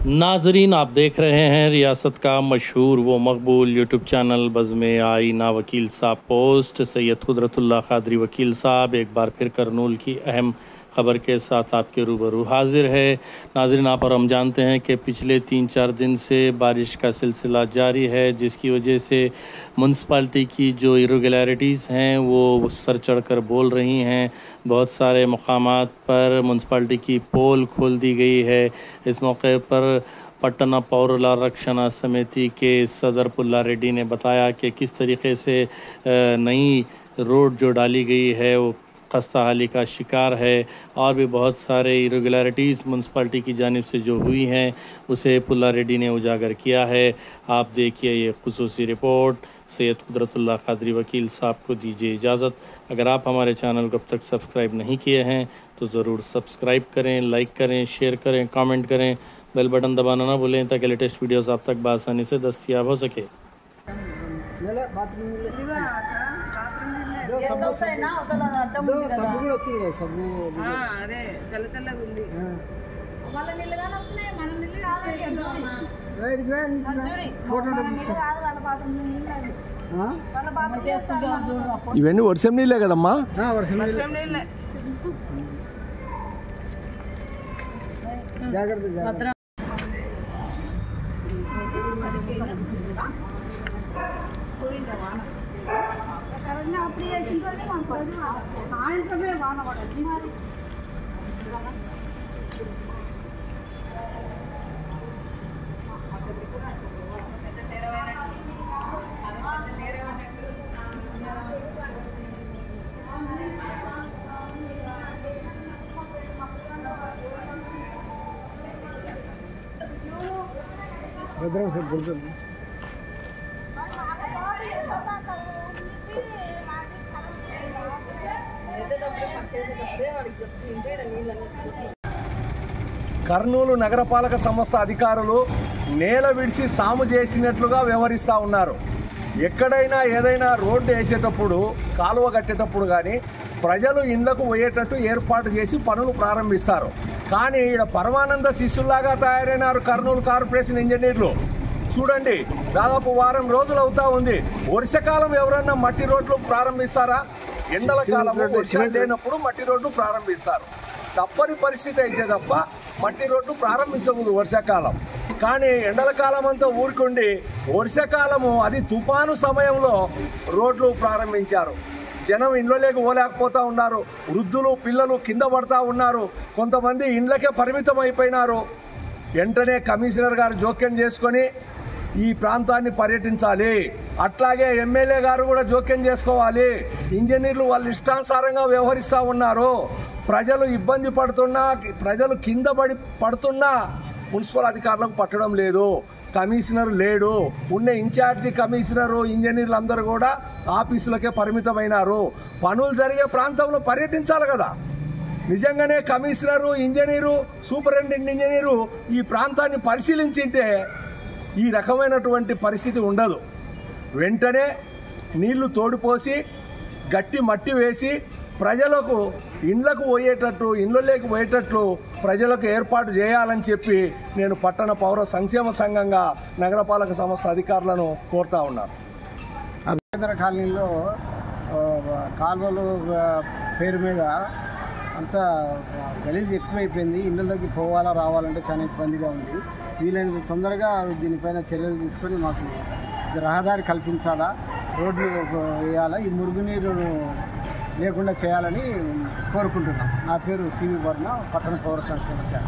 नाजरीन, आप देख रहे हैं रियासत का मशहूर व मकबूल यूट्यूब चैनल बज़्म आईना वकील साहब पोस्ट। सैयद कुदरतुल्लाह कादरी वकील साहब एक बार फिर करनूल की अहम ख़बर के साथ आपके रूबरू हाजिर है। नाजरीन, आप और हम जानते हैं कि पिछले 3-4 दिन से बारिश का सिलसिला जारी है, जिसकी वजह से म्यूनसिपाल्टी की जो इरेगुलरिटीज़ हैं वो सर चढ़कर बोल रही हैं। बहुत सारे मकामात पर म्यूनसिपाल्टी की पोल खोल दी गई है। इस मौके पर पटना पौर रक्षणा समिति के सदर पुल्ला रेड्डी ने बताया कि किस तरीके से नई रोड जो डाली गई है वो खस्ता हाली का शिकार है, और भी बहुत सारे इरेगुलरिटीज़ म्यूनसिपाल्टी की जानिब से जो हुई हैं उसे पुल्ला रेड्डी ने उजागर किया है। आप देखिए ये खुसूसी रिपोर्ट। सैयद कुदरतुल्लाह कादरी वकील साहब को दीजिए इजाज़त। अगर आप हमारे चैनल को अब तक सब्सक्राइब नहीं किए हैं तो ज़रूर सब्सक्राइब करें, लाइक करें, शेयर करें, कमेंट करें, बेल बटन दबाना ना भूलें ताकि लेटेस्ट वीडियोस आप तक बआसानी से दस्तयाब हो सके। ఇవన్నీ వర్షం నీళ్ళే కదమ్మా. జాగ్రత్త. భద్రం సార్ గుర్తుంది. కర్నూలు నగరపాలక సంస్థ అధికారులు నేల విడిచి సాము చేసినట్లుగా వ్యవహరిస్తూ ఉన్నారు. ఎక్కడైనా ఏదైనా రోడ్డు వేసేటప్పుడు, కాలువ కట్టేటప్పుడు కానీ ప్రజలు ఇళ్లకు పోయేటట్టు ఏర్పాటు చేసి పనులు ప్రారంభిస్తారు. కానీ ఇక్కడ పరమానంద శిష్యుల్లాగా తయారైనారు కర్నూలు కార్పొరేషన్ ఇంజనీర్లు. చూడండి, దాదాపు వారం రోజులు అవుతా ఉంది. వర్షాకాలం ఎవరన్నా మట్టి రోడ్లు ప్రారంభిస్తారా? ఎండల కాలంలో వర్షాలు లేనప్పుడు మట్టి రోడ్లు ప్రారంభిస్తారు. తప్పని పరిస్థితి అయితే తప్ప మట్టి రోడ్లు ప్రారంభించకూడదు వర్షాకాలం. కానీ ఎండల కాలం అంతా ఊరుకుండి వర్షాకాలము అది తుఫాను సమయంలో రోడ్లు ప్రారంభించారు. జనం ఇండ్లలోకి పోలేకపోతూ ఉన్నారు. వృద్ధులు, పిల్లలు కింద పడతా ఉన్నారు. కొంతమంది ఇండ్లకే పరిమితం అయిపోయినారు. వెంటనే కమిషనర్ గారు జోక్యం చేసుకొని ఈ ప్రాంతాన్ని పర్యటించాలి. అట్లాగే ఎమ్మెల్యే గారు కూడా జోక్యం చేసుకోవాలి. ఇంజనీర్లు వాళ్ళు ఇష్టానుసారంగా వ్యవహరిస్తూ ఉన్నారు. ప్రజలు ఇబ్బంది పడుతున్నా, ప్రజలు కింద పడుతున్నా మున్సిపల్ అధికారులకు పట్టడం లేదు. కమిషనర్ లేడు. ఉన్న ఇన్ఛార్జి కమిషనరు, ఇంజనీర్లు అందరూ కూడా ఆఫీసులకే పరిమితమైనారు. పనులు జరిగే ప్రాంతంలో పర్యటించాలి కదా. నిజంగానే కమిషనరు, ఇంజనీరు, సూపరింటెండెంట్ ఇంజనీరు ఈ ప్రాంతాన్ని పరిశీలించింటే ఈ రకమైనటువంటి పరిస్థితి ఉండదు. వెంటనే నీళ్లు తోడిపోసి గట్టి మట్టి వేసి ప్రజలకు ఇండ్లకు పోయేటట్టు, ఇళ్ళలోకి పోయేటట్లు ప్రజలకు ఏర్పాటు చేయాలని చెప్పి నేను పట్టణ పౌర సంక్షేమ సంఘంగా నగరపాలక సంస్థ అధికారులను కోరుతా ఉన్నాను. కేంద్ర కాలనీలో కాలువలు పేరు మీద అంతా గలీజ్ ఎక్కువైపోయింది. ఇళ్ళలోకి పోవాలా రావాలంటే చాలా ఇబ్బందిగా ఉంది. వీలైనంత తొందరగా దీనిపైన చర్యలు తీసుకొని మాకు రహదారి కల్పించాలా, రోడ్లు వేయాలా, ఈ మురుగునీరు లేకుండా చేయాలని కోరుకుంటున్నాం. నా పేరు సివి వర్మ, పట్టణ పౌర సంక్షేమ శాఖ.